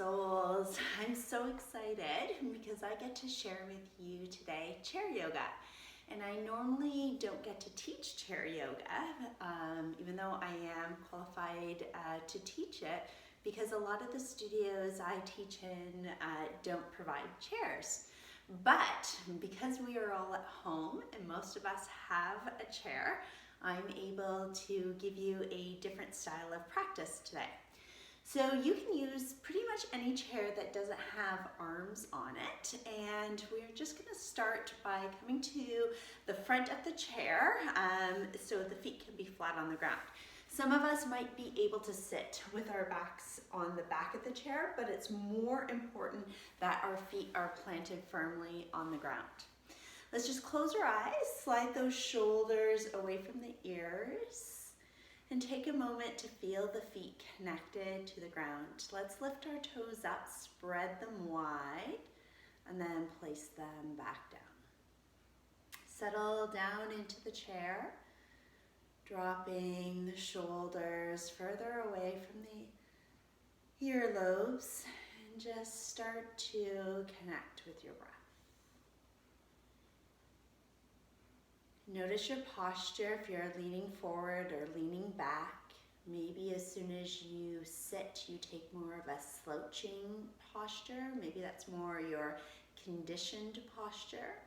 souls. I'm so excited because I get to share with you today chair yoga. And I normally don't get to teach chair yoga, even though I am qualified to teach it, because a lot of the studios I teach in don't provide chairs. But because we are all at home and most of us have a chair, I'm able to give you a different style of practice today. So you can use pretty much any chair that doesn't have arms on it, and we're just going to start by coming to the front of the chair so the feet can be flat on the ground. Some of us might be able to sit with our backs on the back of the chair, but it's more important that our feet are planted firmly on the ground. Let's just close our eyes, slide those shoulders away from the ears, and take a moment to feel the feet connected to the ground. Let's lift our toes up, spread them wide, and then place them back down. Settle down into the chair, dropping the shoulders further away from the earlobes, and just start to connect with your breath. Notice your posture if you're leaning forward or leaning back. Maybe as soon as you sit, you take more of a slouching posture. Maybe that's more your conditioned posture.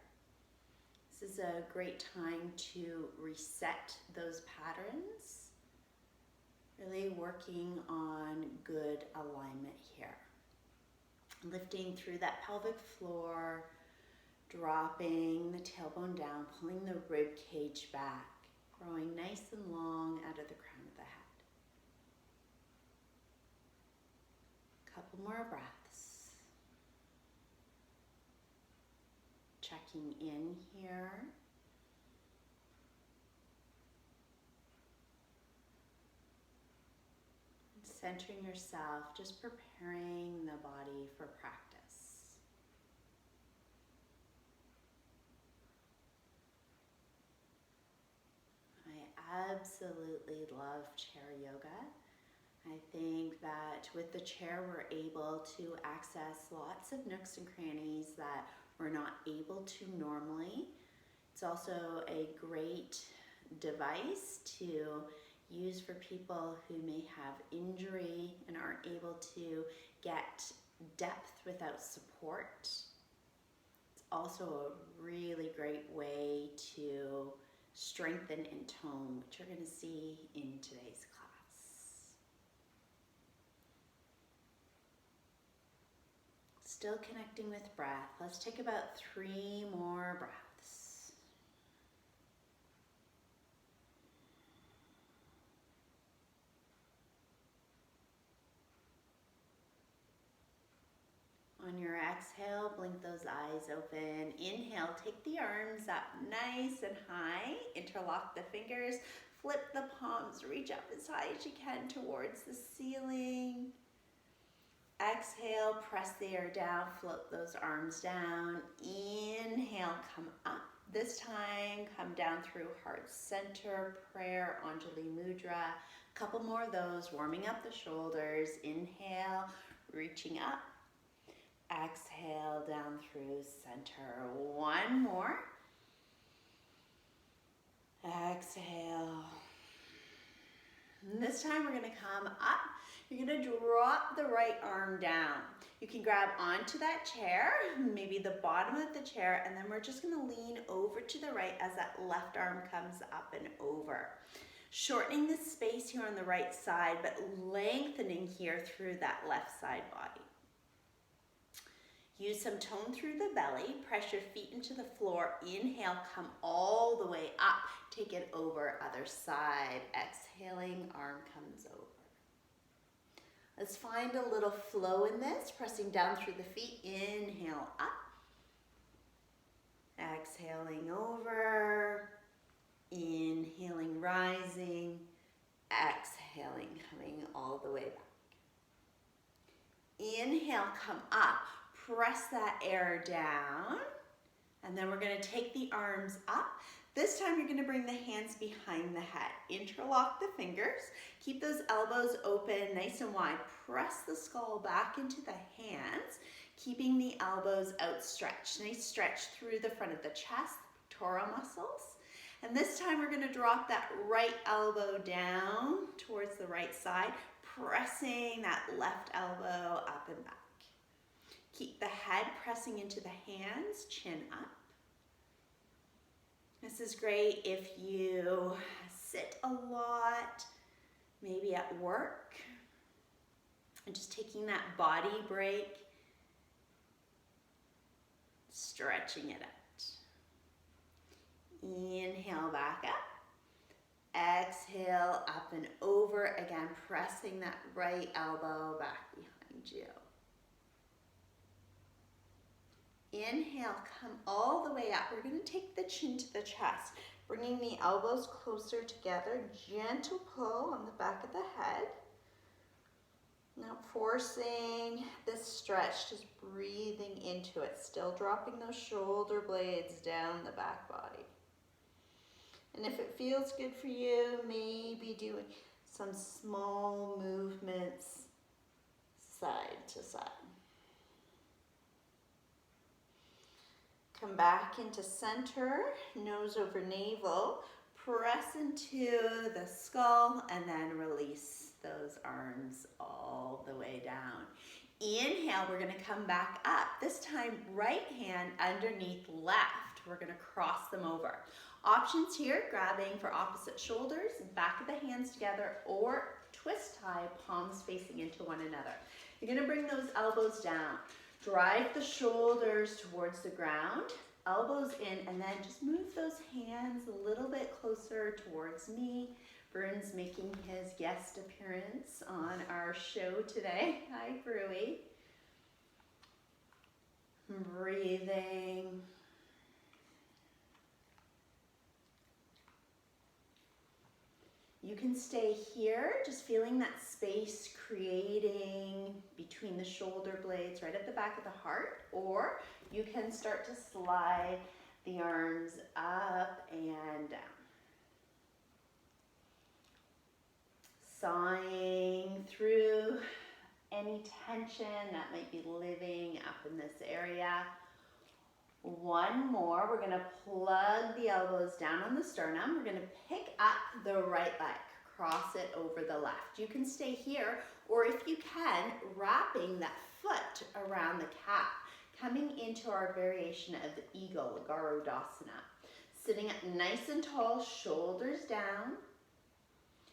This is a great time to reset those patterns. Really working on good alignment here. Lifting through that pelvic floor, dropping the tailbone down, pulling the rib cage back, growing nice and long out of the crown of the head. Couple more breaths. Checking in here. Centering yourself, just preparing the body for practice. I absolutely love chair yoga. I think that with the chair we're able to access lots of nooks and crannies that we're not able to normally. It's also a great device to use for people who may have injury and aren't able to get depth without support. It's also a really great way to strengthen and tone, which you're going to see in today's class. Still connecting with breath. Let's take about 3 more breaths. On your exhale, blink those eyes open. Inhale, take the arms up nice and high. Interlock the fingers, flip the palms, reach up as high as you can towards the ceiling. Exhale, press the air down, float those arms down. Inhale, come up. This time, come down through heart center, prayer, Anjali Mudra. A couple more of those, warming up the shoulders. Inhale, reaching up. Exhale down through center. One more. Exhale. And this time we're going to come up. You're going to drop the right arm down. You can grab onto that chair, maybe the bottom of the chair, and then we're just going to lean over to the right as that left arm comes up and over. Shortening the space here on the right side, but lengthening here through that left side body. Use some tone through the belly, press your feet into the floor. Inhale, come all the way up. Take it over, other side. Exhaling, arm comes over. Let's find a little flow in this, pressing down through the feet. Inhale, up. Exhaling over. Inhaling, rising. Exhaling, coming all the way back. Inhale, come up. Press that air down, and then we're going to take the arms up. This time you're going to bring the hands behind the head. Interlock the fingers. Keep those elbows open, nice and wide. Press the skull back into the hands, keeping the elbows outstretched. Nice stretch through the front of the chest, pectoral muscles. And this time we're going to drop that right elbow down towards the right side, pressing that left elbow up and back. Keep the head pressing into the hands, chin up. This is great if you sit a lot, maybe at work, and just taking that body break, stretching it out. Inhale back up. Exhale up and over. Again, pressing that right elbow back behind you. Inhale, come all the way up. We're going to take the chin to the chest, bringing the elbows closer together. Gentle pull on the back of the head. Now forcing this stretch, just breathing into it, still dropping those shoulder blades down the back body. And if it feels good for you, maybe doing some small movements side to side. Come back into center, nose over navel, press into the skull, and then release those arms all the way down. Inhale, we're going to come back up. This time, right hand underneath left. We're going to cross them over. Options here, grabbing for opposite shoulders, back of the hands together, or twist tie, palms facing into one another. You're going to bring those elbows down. Drive the shoulders towards the ground, elbows in, and then just move those hands a little bit closer towards me. Vern's making his guest appearance on our show today. Hi, Brewy. Breathing. You can stay here, just feeling that space creating between the shoulder blades right at the back of the heart, or you can start to slide the arms up and down. Sighing through any tension that might be living up in this area. One more, we're gonna plug the elbows down on the sternum. We're gonna pick up the right leg, cross it over the left. You can stay here, or if you can, wrapping that foot around the calf, coming into our variation of the eagle, Garudasana. Sitting up nice and tall, shoulders down,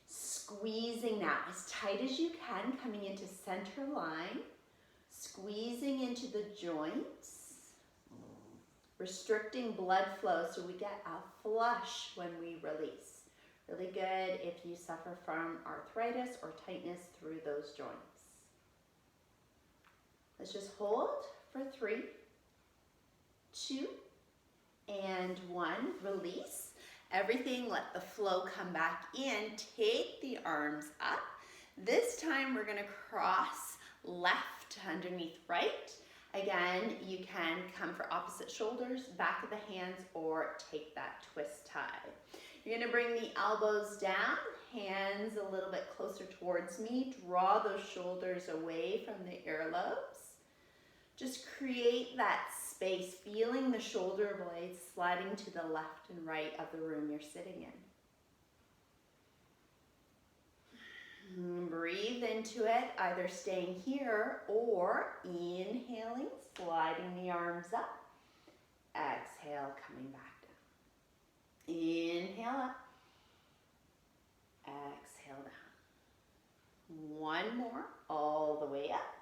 squeezing now as tight as you can, coming into center line, squeezing into the joints, restricting blood flow so we get a flush when we release. Really good if you suffer from arthritis or tightness through those joints. Let's just hold for 3, 2, and 1. Release. Everything, let the flow come back in. Take the arms up. This time we're going to cross left underneath right. Again, you can come for opposite shoulders, back of the hands, or take that twist tie. You're going to bring the elbows down, hands a little bit closer towards me. Draw those shoulders away from the earlobes. Just create that space, feeling the shoulder blades sliding to the left and right of the room you're sitting in. Breathe into it, either staying here or inhaling, sliding the arms up. Exhale, coming back down. Inhale up. Exhale down. One more, all the way up.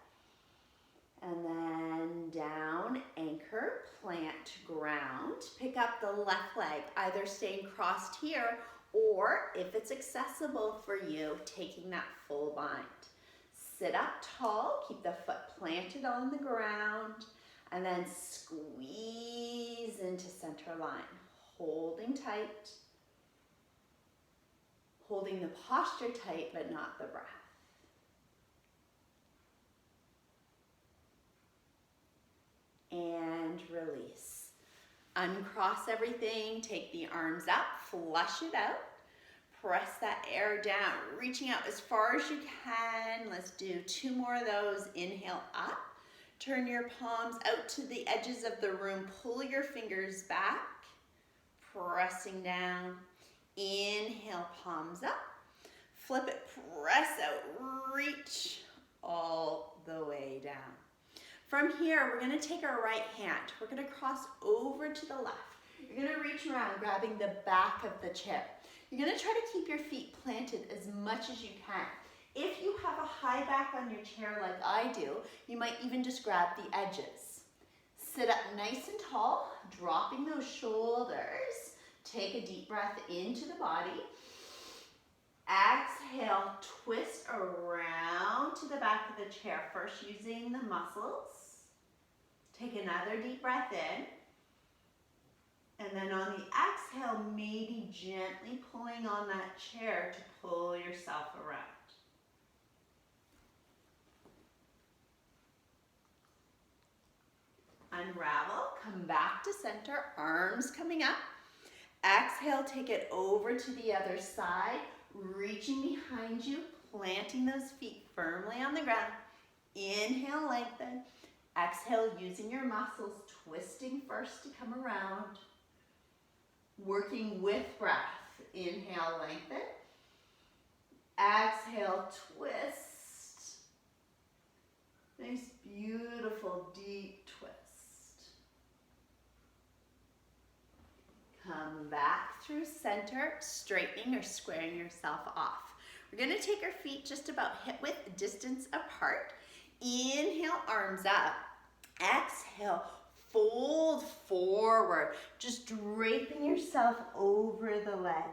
And then down, anchor, plant, ground. Pick up the left leg, either staying crossed here, or if it's accessible for you, taking that full bind. Sit up tall, keep the foot planted on the ground, and then squeeze into center line, holding tight, holding the posture tight, but not the breath. And release. Uncross everything, take the arms up, flush it out. Press that air down, reaching out as far as you can. Let's do 2 more of those. Inhale up. Turn your palms out to the edges of the room. Pull your fingers back, pressing down. Inhale, palms up. Flip it, press out, reach all the way down. From here, we're gonna take our right hand. We're gonna cross over to the left. You're gonna reach around, grabbing the back of the chair. You're gonna try to keep your feet planted as much as you can. If you have a high back on your chair like I do, you might even just grab the edges. Sit up nice and tall, dropping those shoulders. Take a deep breath into the body. Exhale, twist around to the back of the chair, first using the muscles. Take another deep breath in. And then on the exhale, maybe gently pulling on that chair to pull yourself around. Unravel, come back to center, arms coming up. Exhale, take it over to the other side, reaching behind you, planting those feet firmly on the ground. Inhale, lengthen. Exhale, using your muscles, twisting first to come around. Working with breath. Inhale, lengthen. Exhale, twist. Nice, beautiful, deep twist. Come back through center, straightening or squaring yourself off. We're gonna take our feet just about hip width distance apart. Inhale, arms up. Exhale, fold forward, just draping yourself over the legs.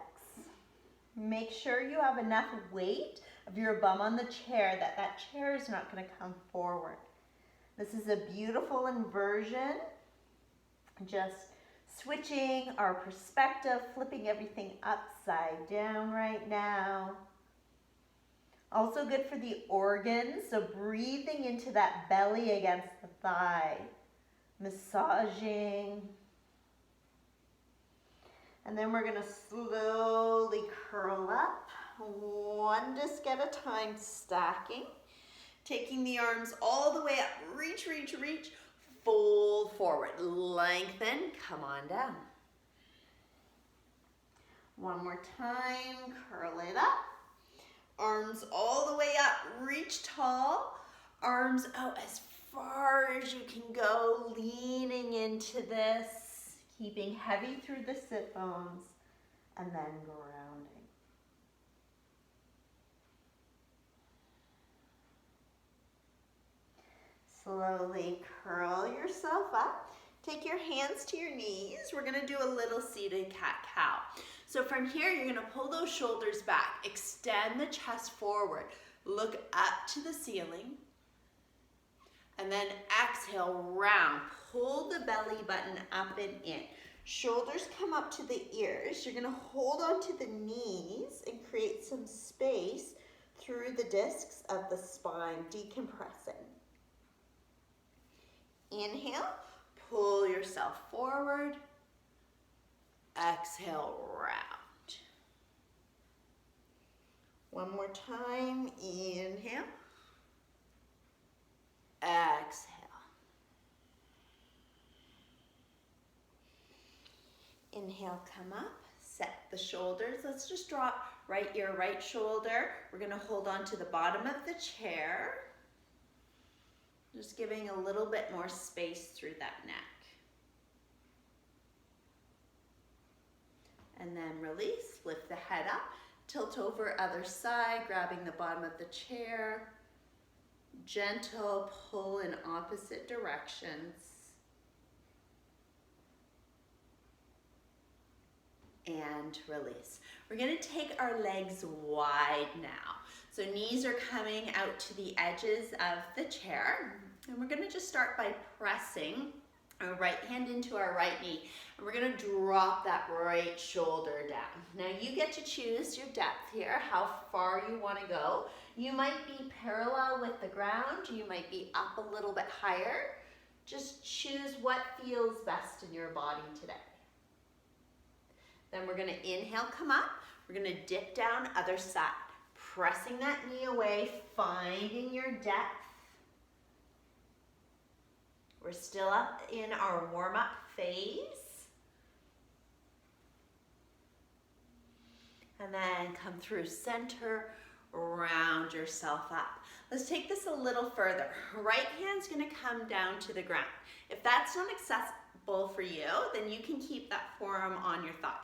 Make sure you have enough weight of your bum on the chair that chair is not going to come forward. This is a beautiful inversion. Just switching our perspective, flipping everything upside down right now. Also good for the organs, so breathing into that belly against the thigh. Massaging. And then we're gonna slowly curl up, one disc at a time, stacking. Taking the arms all the way up, reach, reach, reach, fold forward, lengthen, come on down. One more time, curl it up. Arms all the way up, reach tall, arms out as far as you can go, leaning into this, keeping heavy through the sit bones, and then grounding. Slowly curl yourself up. Take your hands to your knees. We're gonna do a little seated cat-cow. So from here, you're gonna pull those shoulders back, extend the chest forward, look up to the ceiling, and then exhale, round. Pull the belly button up and in. Shoulders come up to the ears. You're gonna hold onto the knees and create some space through the discs of the spine, decompressing. Inhale, pull yourself forward. Exhale, round. One more time, inhale. Exhale. Inhale, come up, set the shoulders. Let's just drop your right shoulder. We're gonna hold on to the bottom of the chair. Just giving a little bit more space through that neck. And then release, lift the head up, tilt over other side, grabbing the bottom of the chair. Gentle pull in opposite directions. And release. We're gonna take our legs wide now. So knees are coming out to the edges of the chair. And we're gonna just start by pressing our right hand into our right knee. And we're gonna drop that right shoulder down. Now you get to choose your depth here, how far you wanna go. You might be parallel with the ground. You might be up a little bit higher. Just choose what feels best in your body today. Then we're gonna inhale, come up. We're gonna dip down, other side. Pressing that knee away, finding your depth. We're still up in our warm-up phase. And then come through center, round yourself up. Let's take this a little further. Right hand's gonna come down to the ground. If that's not accessible for you, then you can keep that forearm on your thigh.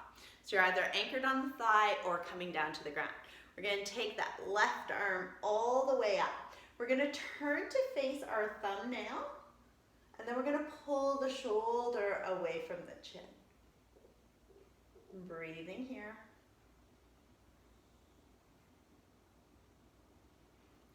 So you're either anchored on the thigh or coming down to the ground. We're gonna take that left arm all the way up. We're gonna turn to face our thumbnail, and then we're gonna pull the shoulder away from the chin. Breathing here.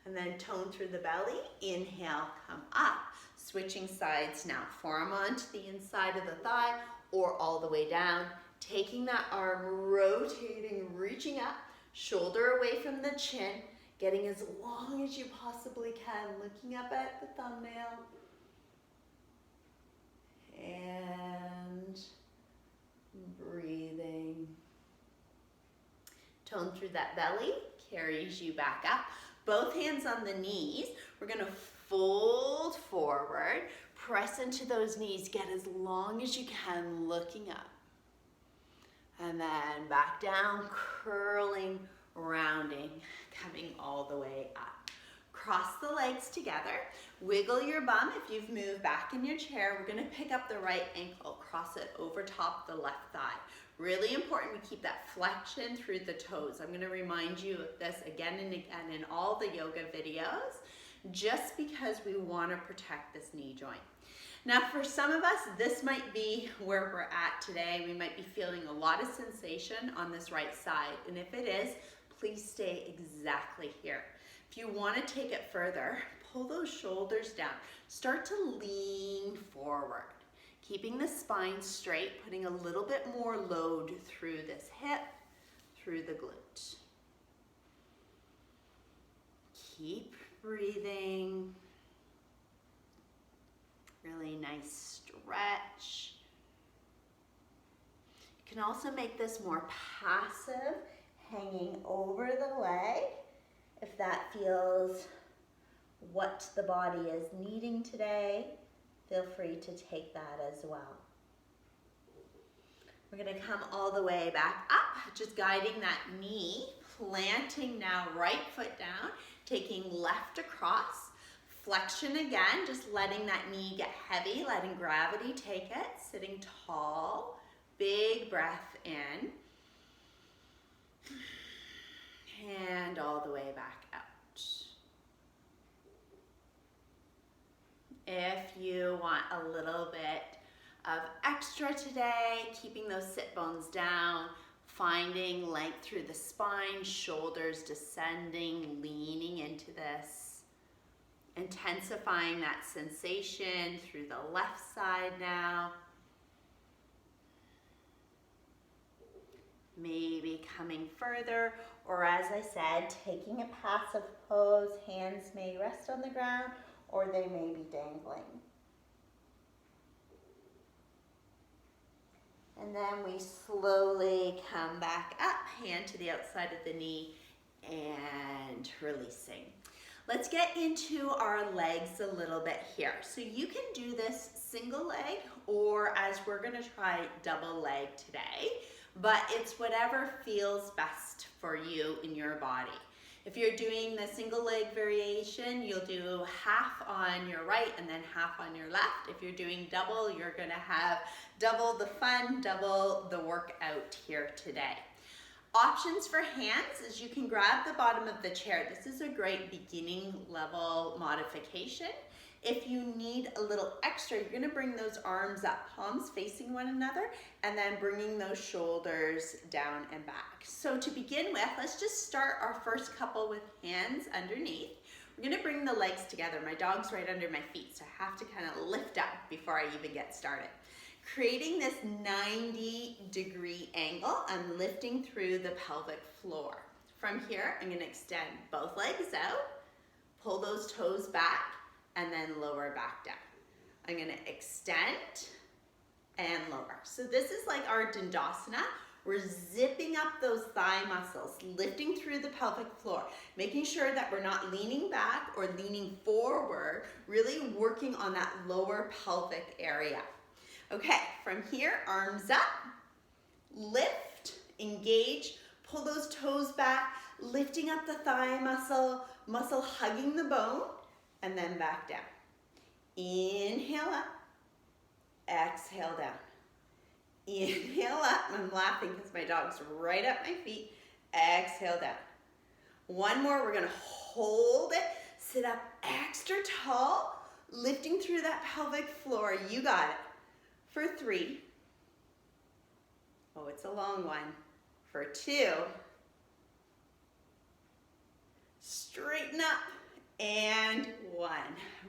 And then tone through the belly. Inhale, come up. Switching sides now. Forearm onto the inside of the thigh or all the way down. Taking that arm, rotating, reaching up. Shoulder away from the chin. Getting as long as you possibly can. Looking up at the thumbnail. And breathing. Tone through that belly. Carries you back up. Both hands on the knees. We're gonna fold forward, press into those knees, get as long as you can, looking up. And then back down, curling, rounding, coming all the way up. Cross the legs together, wiggle your bum. If you've moved back in your chair, we're gonna pick up the right ankle, cross it over top the left thigh. Really important we keep that flexion through the toes. I'm going to remind you of this again and again in all the yoga videos, just because we want to protect this knee joint. Now for some of us, this might be where we're at today. We might be feeling a lot of sensation on this right side. And if it is, please stay exactly here. If you want to take it further, pull those shoulders down. Start to lean forward. Keeping the spine straight, putting a little bit more load through this hip, through the glute. Keep breathing. Really nice stretch. You can also make this more passive, hanging over the leg, if that feels what the body is needing today. Feel free to take that as well. We're gonna come all the way back up, just guiding that knee, planting now right foot down, taking left across, flexion again, just letting that knee get heavy, letting gravity take it, sitting tall, big breath in, and all the way back out. If you want a little bit of extra today, keeping those sit bones down, finding length through the spine, shoulders descending, leaning into this, intensifying that sensation through the left side now. Maybe coming further, or as I said, taking a passive pose, hands may rest on the ground, or they may be dangling. And then we slowly come back up, hand to the outside of the knee, and releasing. Let's get into our legs a little bit here. So you can do this single leg, or as we're gonna try double leg today, but it's whatever feels best for you in your body. If you're doing the single leg variation, you'll do half on your right and then half on your left. If you're doing double, you're gonna have double the fun, double the workout here today. Options for hands is you can grab the bottom of the chair. This is a great beginning level modification. If you need a little extra, you're gonna bring those arms up, palms facing one another, and then bringing those shoulders down and back. So to begin with, let's just start our first couple with hands underneath. We're gonna bring the legs together. My dog's right under my feet, so I have to kind of lift up before I even get started. Creating this 90-degree angle, I'm lifting through the pelvic floor. From here, I'm gonna extend both legs out, pull those toes back, and then lower back down. I'm gonna extend and lower. So this is like our Dandasana. We're zipping up those thigh muscles, lifting through the pelvic floor, making sure that we're not leaning back or leaning forward, really working on that lower pelvic area. Okay, from here, arms up, lift, engage, pull those toes back, lifting up the thigh muscle hugging the bone, and then back down. Inhale up, exhale down. Inhale up, I'm laughing because my dog's right at my feet. Exhale down. One more, we're gonna hold it, sit up extra tall, lifting through that pelvic floor. You got it. For 3. Oh, it's a long one. For 2. Straighten up. And 1.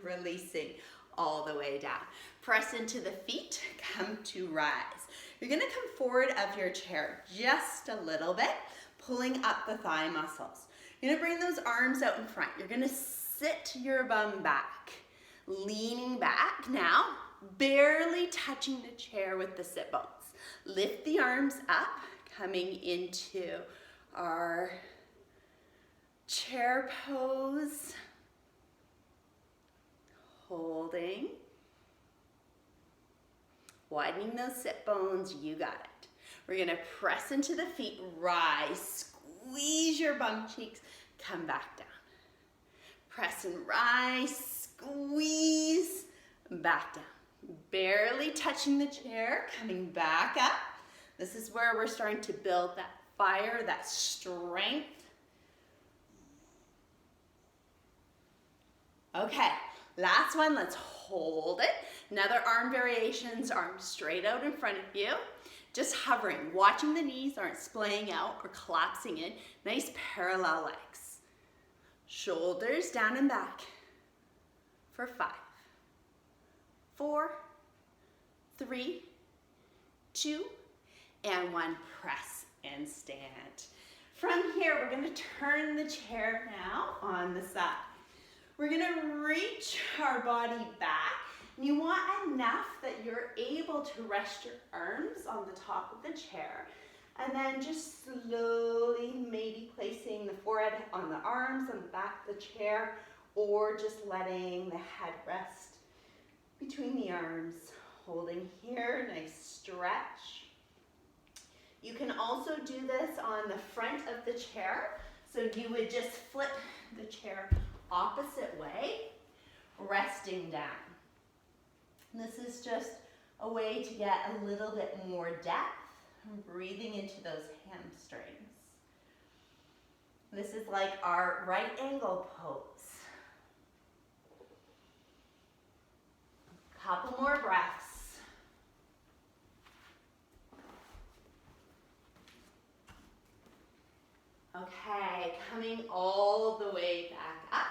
Releasing all the way down. Press into the feet, come to rise. You're gonna come forward of your chair just a little bit, pulling up the thigh muscles. You're gonna bring those arms out in front. You're gonna sit your bum back, leaning back now, barely touching the chair with the sit bones. Lift the arms up, coming into our chair pose. Holding. Widening those sit bones, you got it. We're gonna press into the feet, rise, squeeze your bum cheeks, come back down. Press and rise, squeeze, back down. Barely touching the chair, coming back up. This is where we're starting to build that fire, that strength. Okay, last one, let's hold it. Another arm variations, arms straight out in front of you. Just hovering, watching the knees aren't splaying out or collapsing in. Nice parallel legs. Shoulders down and back for 5, 4, 3, 2, and 1. Press and stand. From here, we're gonna turn the chair now on the side. We're gonna reach our body back. You want enough that you're able to rest your arms on the top of the chair, and then just slowly maybe placing the forehead on the arms on the back of the chair, or just letting the head rest between the arms, holding here, nice stretch. You can also do this on the front of the chair, so you would just flip the chair opposite way, resting down. This is just a way to get a little bit more depth, breathing into those hamstrings. This is like our right angle pose. Couple more breaths. Okay, coming all the way back up.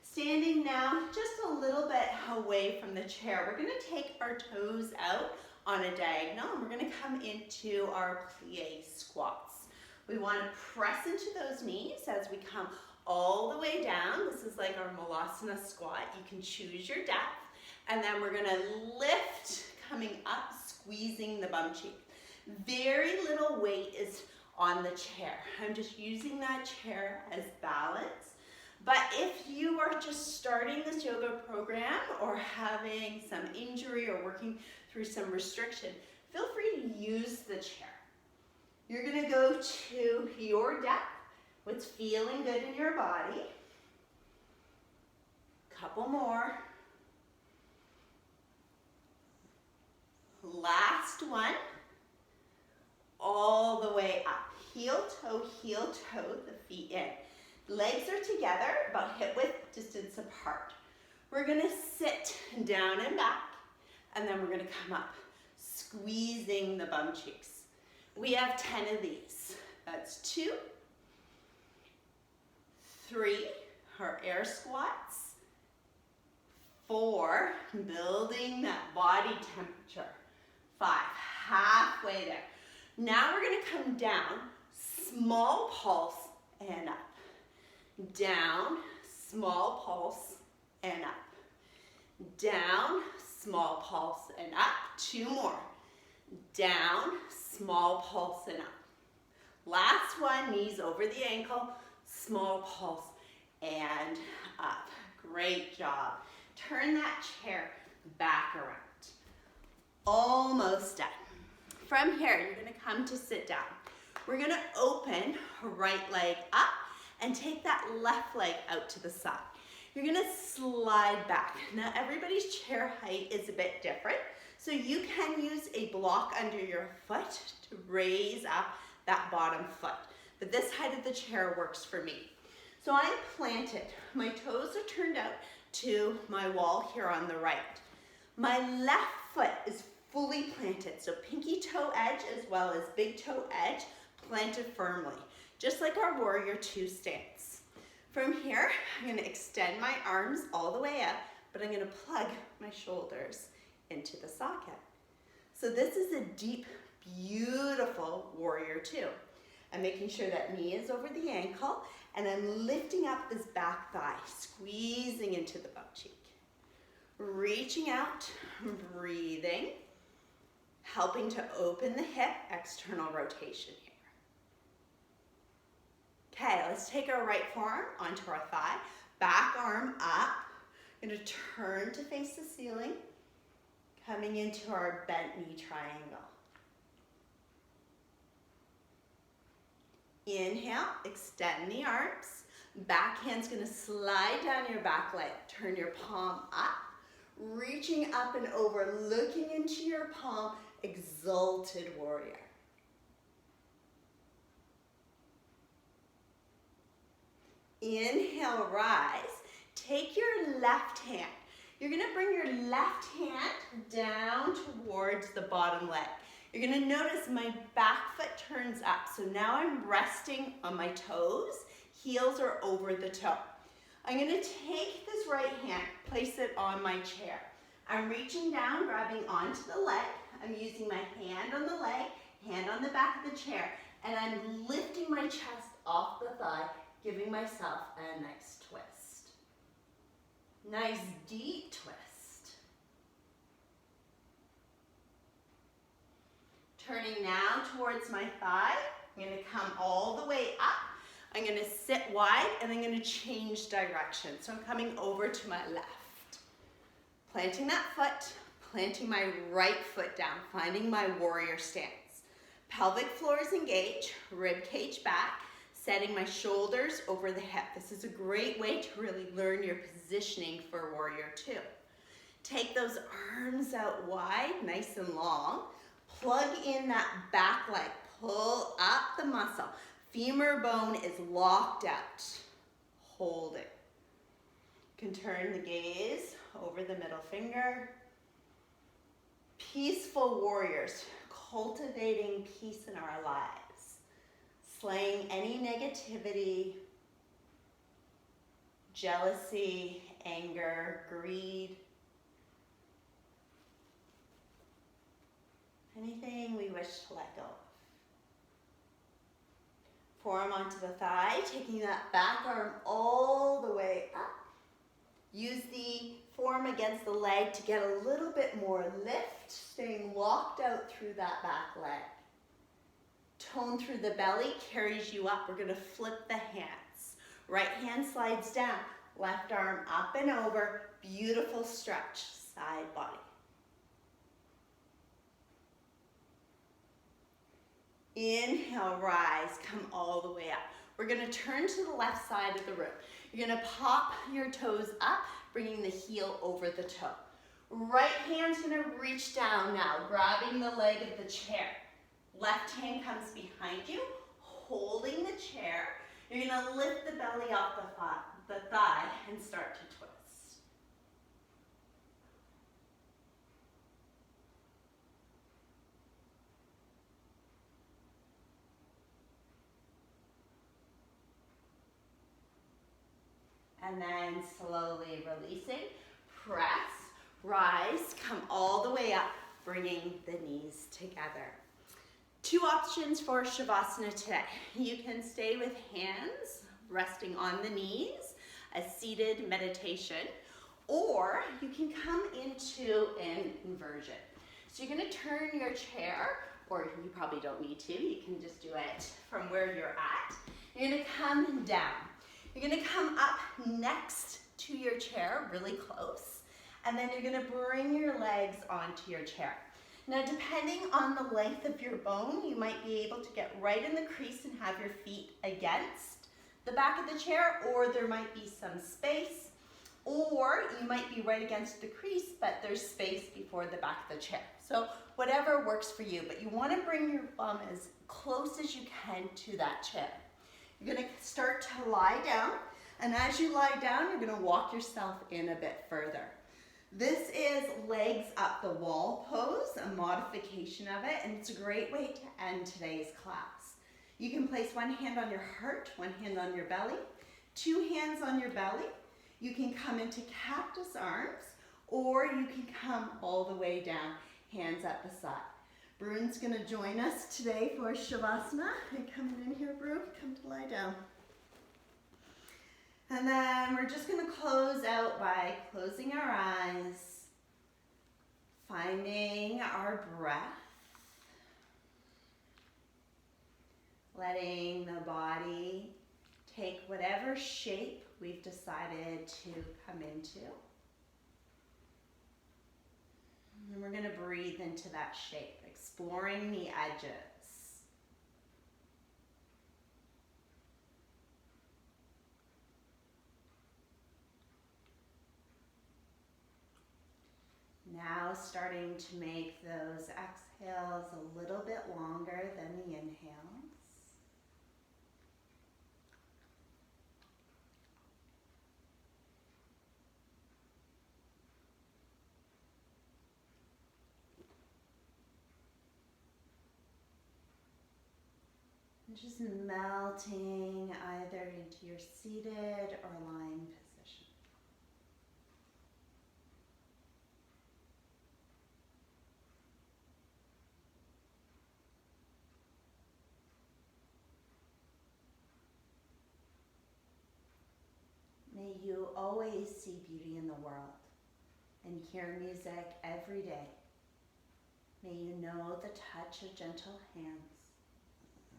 Standing now just a little bit away from the chair. We're gonna take our toes out on a diagonal, and we're gonna come into our plie squats. We wanna press into those knees as we come all the way down. This is like our Malasana squat. You can choose your depth. And then we're gonna lift, coming up, squeezing the bum cheek. Very little weight is on the chair. I'm just using that chair as balance. But if you are just starting this yoga program or having some injury or working through some restriction, feel free to use the chair. You're gonna go to your depth, what's feeling good in your body. Couple more. Last one. All the way up. Heel toe, the feet in. Legs are together, about hip width distance apart. We're gonna sit down and back, and then we're gonna come up, squeezing the bum cheeks. We have 10 of these. That's 2, 3, our air squats, 4, building that body temperature, 5, halfway there. Now we're gonna come down, small pulse and up. Down, small pulse and up. Down, small pulse and up. 2 more. Down, small pulse and up. Last one, knees over the ankle, small pulse and up. Great job. Turn that chair back around. Almost done. From here, you're gonna come to sit down. We're gonna open right leg up and take that left leg out to the side. You're gonna slide back. Now everybody's chair height is a bit different, so you can use a block under your foot to raise up that bottom foot. But this height of the chair works for me. So I'm planted. My toes are turned out to my wall here on the right. My left foot is fully planted, so pinky toe edge as well as big toe edge planted firmly, just like our warrior 2 stance. From here, I'm gonna extend my arms all the way up, but I'm gonna plug my shoulders into the socket. So this is a deep, beautiful warrior 2. I'm making sure that knee is over the ankle, and I'm lifting up this back thigh, squeezing into the butt cheek. Reaching out, breathing, helping to open the hip, external rotation here. Okay, let's take our right forearm onto our thigh, back arm up. I'm gonna turn to face the ceiling, coming into our bent knee triangle. Inhale, extend the arms. Back hand's gonna slide down your back leg. Turn your palm up, reaching up and over, looking into your palm, exalted warrior. Inhale, rise. Take your left hand. You're gonna bring your left hand down towards the bottom leg. You're gonna notice my back foot turns up. So now I'm resting on my toes. Heels are over the toe. I'm gonna take this right hand, place it on my chair. I'm reaching down, grabbing onto the leg. I'm using my hand on the leg, hand on the back of the chair, and I'm lifting my chest off the thigh, giving myself a nice twist. Nice deep twist. Turning now towards my thigh. I'm gonna come all the way up. I'm gonna sit wide and I'm gonna change direction. So I'm coming over to my left. Planting that foot, planting my right foot down, finding my warrior stance. Pelvic floor is engaged, rib cage back, setting my shoulders over the hip. This is a great way to really learn your positioning for warrior 2. Take those arms out wide, nice and long. Plug in that back leg, pull up the muscle. Femur bone is locked out. Hold it. You can turn the gaze over the middle finger. Peaceful warriors, cultivating peace in our lives. Slaying any negativity, jealousy, anger, greed. Anything we wish to let go of. Forearm onto the thigh, taking that back arm all the way up. Use the forearm against the leg to get a little bit more lift, staying locked out through that back leg. Tone through the belly, carries you up. We're gonna flip the hands. Right hand slides down, left arm up and over. Beautiful stretch, side body. Inhale, rise, come all the way up. We're gonna turn to the left side of the room. You're gonna pop your toes up, bringing the heel over the toe. Right hand's gonna reach down now, grabbing the leg of the chair. Left hand comes behind you, holding the chair. You're gonna lift the belly off the thigh and start to twist. And then slowly releasing, press, rise, come all the way up, bringing the knees together. 2 options for Shavasana today. You can stay with hands resting on the knees, a seated meditation, Or you can come into an inversion. So you're gonna turn your chair, or you probably don't need to, you can just do it from where you're at. You're gonna come down. You're gonna come up next to your chair, really close, and then you're gonna bring your legs onto your chair. Now, depending on the length of your bone, you might be able to get right in the crease and have your feet against the back of the chair, or there might be some space, or you might be right against the crease, but there's space before the back of the chair. So whatever works for you, but you want to bring your bum as close as you can to that chair. You're going to start to lie down, and as you lie down, you're going to walk yourself in a bit further. This is legs up the wall pose, a modification of it, and it's a great way to end today's class. You can place one hand on your heart, one hand on your belly, two hands on your belly. You can come into cactus arms, or you can come all the way down, hands at the side. Bruin's gonna join us today for Shavasana. Hey, coming in here, Bruin, come to lie down. And then we're just gonna close out by closing our eyes, finding our breath, letting the body take whatever shape we've decided to come into. And we're gonna breathe into that shape, exploring the edges. Now starting to make those exhales a little bit longer than the inhales. And just melting either into your seated or lying position. May you always see beauty in the world and hear music every day. May you know the touch of gentle hands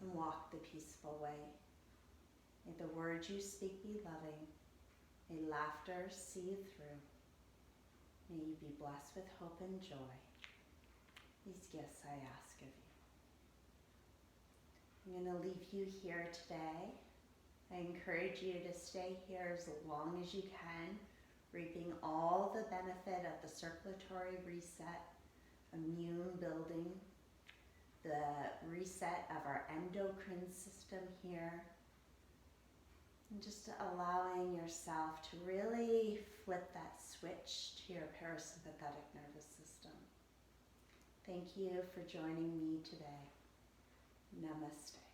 and walk the peaceful way. May the words you speak be loving. May laughter see you through. May you be blessed with hope and joy. These gifts I ask of you. I'm going to leave you here today. I encourage you to stay here as long as you can, reaping all the benefit of the circulatory reset, immune building, the reset of our endocrine system here, and just allowing yourself to really flip that switch to your parasympathetic nervous system. Thank you for joining me today. Namaste.